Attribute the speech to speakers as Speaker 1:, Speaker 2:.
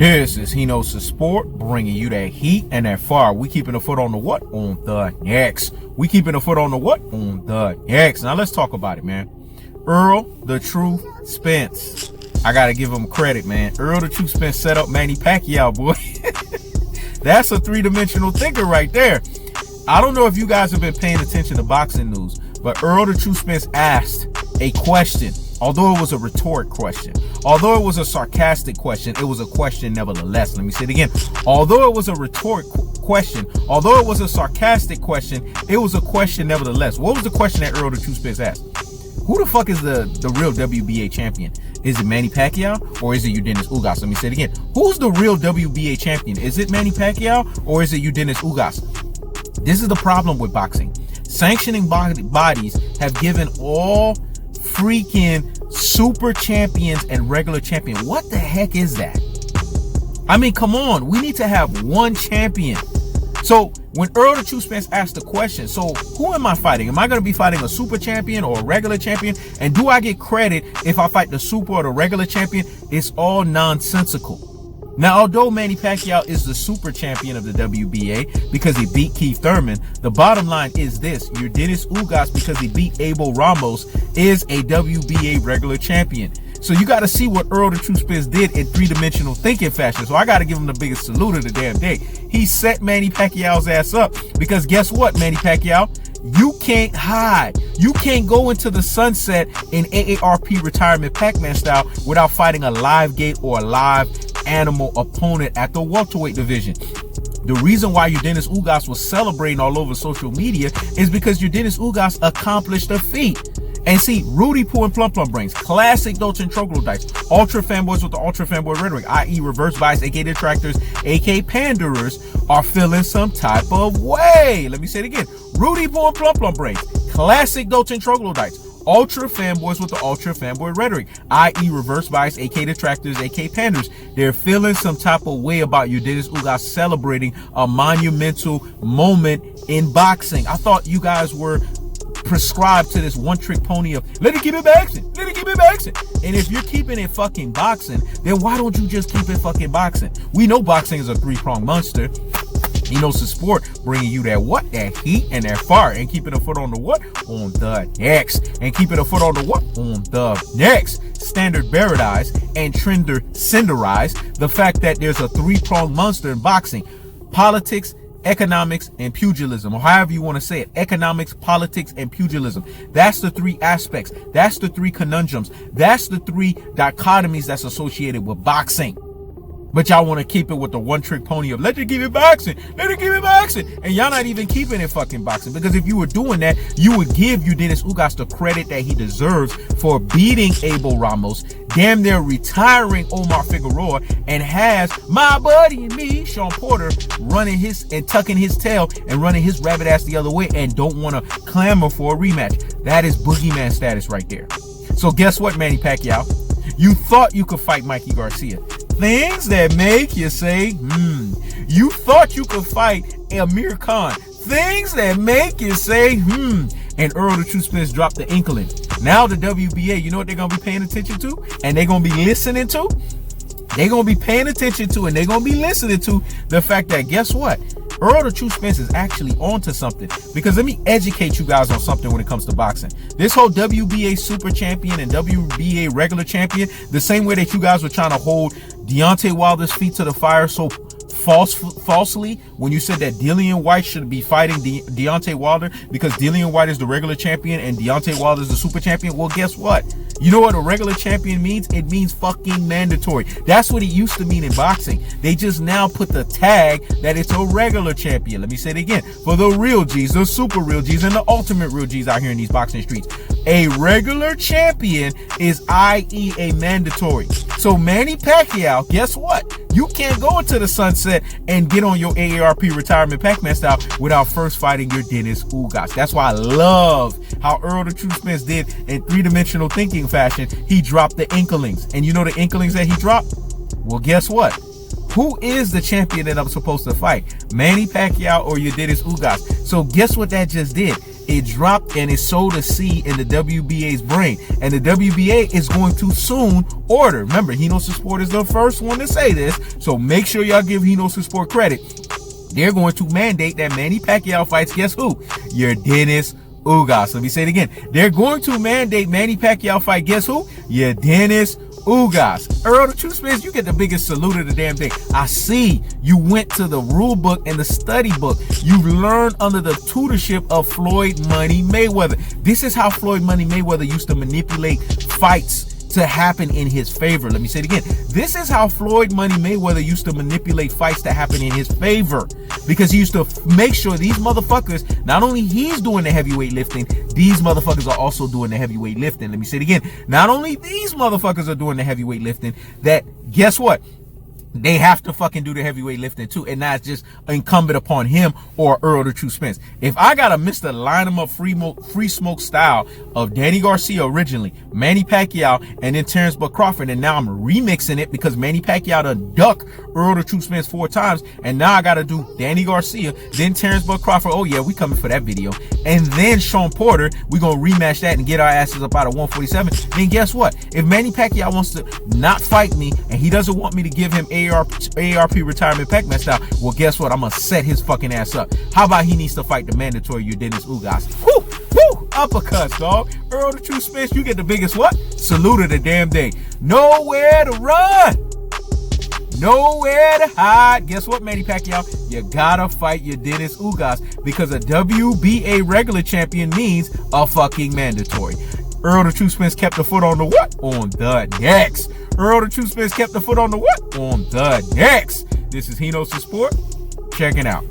Speaker 1: This is He Knows the Sport, bringing you that heat and that fire. We keeping a foot on the what? On the next. We keeping a foot on the what? On the next. Now let's talk about it, man. Errol the Truth Spence. I gotta give him credit, man. Errol the Truth Spence set up Manny Pacquiao, boy. That's a three-dimensional thinker right there. I don't know if you guys have been paying attention to boxing news, but Errol the Truth Spence asked a question. Although it was a rhetoric question, although it was a sarcastic question, it was a question nevertheless. Let me say it again. Although it was a rhetoric question, although it was a sarcastic question, it was a question nevertheless. What was the question that Errol the Truth Spence asked? Who the fuck is the real WBA champion? Is it Manny Pacquiao or is it Yordenis Ugas? Let me say it again. Who's the real WBA champion? Is it Manny Pacquiao or is it Yordenis Ugas? This is the problem with boxing. Sanctioning bodies have given all freaking super champions and regular champion. What the heck is that? I mean, come on. We need to have one champion. So when Errol the Truth Spence asked the question, so who am I fighting? Am I going to be fighting a super champion or a regular champion? And do I get credit if I fight the super or the regular champion? It's all nonsensical. Now, although Manny Pacquiao is the super champion of the WBA because he beat Keith Thurman, the bottom line is this: Yordenis Ugas, because he beat Abel Ramos, is a WBA regular champion. So you got to see what Errol the Truth Spence did in three-dimensional thinking fashion. So I got to give him the biggest salute of the damn day. He set Manny Pacquiao's ass up because guess what, Manny Pacquiao? You can't hide. You can't go into the sunset in AARP retirement Pac-Man style without fighting a live gate or a live animal opponent at the welterweight division. The reason why Yordenis Ugas was celebrating all over social media is because Yordenis Ugas accomplished a feat. And see, Rudy Poo and Plum Plum Brains, classic Dolce and Troglodytes, ultra fanboys with the ultra fanboy rhetoric, i.e. reverse bias, aka detractors, aka panderers, are feeling some type of way. Let me say it again. Rudy Poo and Plum Plum Brains, classic Dolce and Troglodytes, ultra fanboys with the ultra fanboy rhetoric, i.e. reverse bias, aka detractors, aka panders. They're feeling some type of way about Yordenis Ugas celebrating a monumental moment in boxing. I thought you guys were prescribed to this one-trick pony of let it keep it boxing, let it keep it boxing. And if you're keeping it fucking boxing, then why don't you just keep it fucking boxing? We know boxing is a three-pronged monster. He knows the sport, bringing you that what? That heat and that fire, and keeping a foot on the what? On the next. And keeping a foot on the what? On the next. Standard Barradize and Trender Cinderize the fact that there's a three-pronged monster in boxing: politics, economics, and pugilism, or however you want to say it. Economics, politics, and pugilism. That's the three aspects. That's the three conundrums. That's the three dichotomies that's associated with boxing. But y'all want to keep it with the one-trick pony of let it keep it boxing, let it keep it boxing. And y'all not even keeping it fucking boxing. Because if you were doing that, you would give Yordenis Ugas the credit that he deserves for beating Abel Ramos, damn near retiring Omar Figueroa, and has my buddy and me, Sean Porter, running his and tucking his tail and running his rabbit ass the other way and don't want to clamor for a rematch. That is boogeyman status right there. So guess what, Manny Pacquiao? You thought you could fight Mikey Garcia. Things that make you say, You thought you could fight Amir Khan. Things that make you say, And Errol the Truth Spence dropped the inkling. Now the WBA, you know what they're going to be paying attention to? And they're going to be listening to? They're going to be paying attention to and they're going to be listening to the fact that, guess what? Errol the Truth Spence is actually onto something. Because let me educate you guys on something when it comes to boxing. This whole WBA super champion and WBA regular champion, the same way that you guys were trying to hold Deontay Wilder's feet to the fire so falsely when you said that Dillian White should be fighting Deontay Wilder because Dillian White is the regular champion and Deontay Wilder is the super champion. Well, guess what? You know what a regular champion means? It means fucking mandatory. That's what it used to mean in boxing. They just now put the tag that it's a regular champion. Let me say it again. For the real G's, the super real G's, and the ultimate real G's out here in these boxing streets. A regular champion is i.e. a mandatory. So Manny Pacquiao, guess what? You can't go into the sunset and get on your AARP retirement Pac-Man style without first fighting Yordenis Ugas. That's why I love how Errol the Truth Spence did in three-dimensional thinking fashion. He dropped the inklings. And you know the inklings that he dropped? Well, guess what? Who is the champion that I'm supposed to fight? Manny Pacquiao or Yordenis Ugas? So guess what that just did? it dropped and it sowed a seed in the WBA's brain. And the WBA is going to soon order. Remember, Yordenis Sport is the first one to say this, so make sure y'all give Yordenis Sport credit. They're going to mandate that Manny Pacquiao fights, guess who? Yordenis Ugas. Let me say it again. They're going to mandate Manny Pacquiao fight, guess who? Yordenis Ugas. Errol the Truth Spence, you get the biggest salute of the damn day. I see you went to the rule book and the study book. You learned under the tutorship of Floyd Money Mayweather. This is how Floyd Money Mayweather used to manipulate fights to happen in his favor. Let me say it again. This is how Floyd Money Mayweather used to manipulate fights to happen in his favor, because he used to make sure these motherfuckers, not only he's doing the heavyweight lifting, these motherfuckers are also doing the heavyweight lifting. Let me say it again. Not only these motherfuckers are doing the heavyweight lifting, that guess what? They have to fucking do the heavyweight lifting too, and not just incumbent upon him or Errol the Truth Spence. If I got a Mr. Line 'em up free smoke style of Danny Garcia originally, Manny Pacquiao, and then Terrence Bud Crawford, and now I'm remixing it because Manny Pacquiao done duck Errol the Truth Spence 4 times, and now I gotta do Danny Garcia, then Terrence Bud Crawford. Oh yeah, we coming for that video, and then Sean Porter. We gonna rematch that and get our asses up out of 147. Then guess what? If Manny Pacquiao wants to not fight me and he doesn't want me to give him AARP retirement Pac-Man style, well, guess what? I'm gonna set his fucking ass up. How about he needs to fight the mandatory Yordenis Ugas? Whoo, whoo, uppercuts, dog. Errol the Truth Spence, you get the biggest what? Salute of the damn day. Nowhere to run, nowhere to hide. Guess what, Manny Pacquiao? You gotta fight Yordenis Ugas, because a WBA regular champion means a fucking mandatory. Errol the Truth Spence kept the foot on the what? On the necks. Errol the Truth Spence kept the foot on the what? On the necks. This is Yordenis Sport. Checking out.